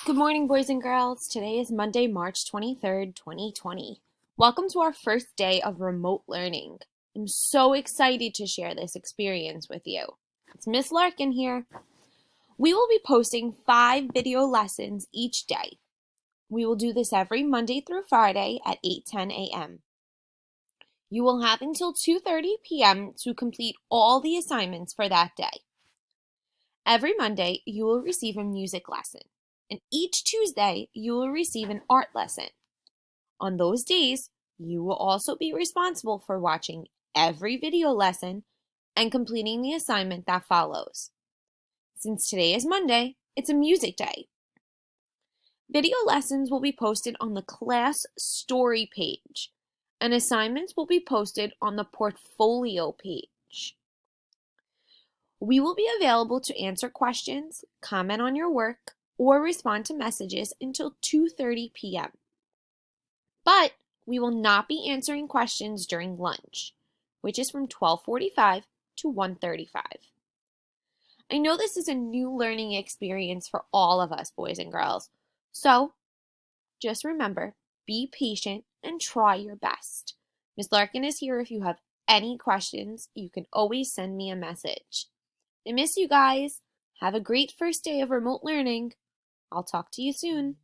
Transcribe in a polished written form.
Good morning, boys and girls. Today is Monday, March 23rd, 2020. Welcome to our first day of remote learning. I'm so excited to share this experience with you. It's Miss Larkin here. We will be posting 5 video lessons each day. We will do this every Monday through Friday at 8:10 a.m. You will have until 2:30 p.m. to complete all the assignments for that day. Every Monday, you will receive a music lesson, and each Tuesday, you will receive an art lesson. On those days, you will also be responsible for watching every video lesson and completing the assignment that follows. Since today is Monday, it's a music day. Video lessons will be posted on the class story page, and assignments will be posted on the portfolio page. We will be available to answer questions, comment on your work, or respond to messages until 2:30 p.m. But we will not be answering questions during lunch, which is from 12:45 to 1:35. I know this is a new learning experience for all of us, boys and girls. So just remember, be patient and try your best. Miss Larkin is here if you have any questions. You can always send me a message. I miss you guys. Have a great first day of remote learning. I'll talk to you soon.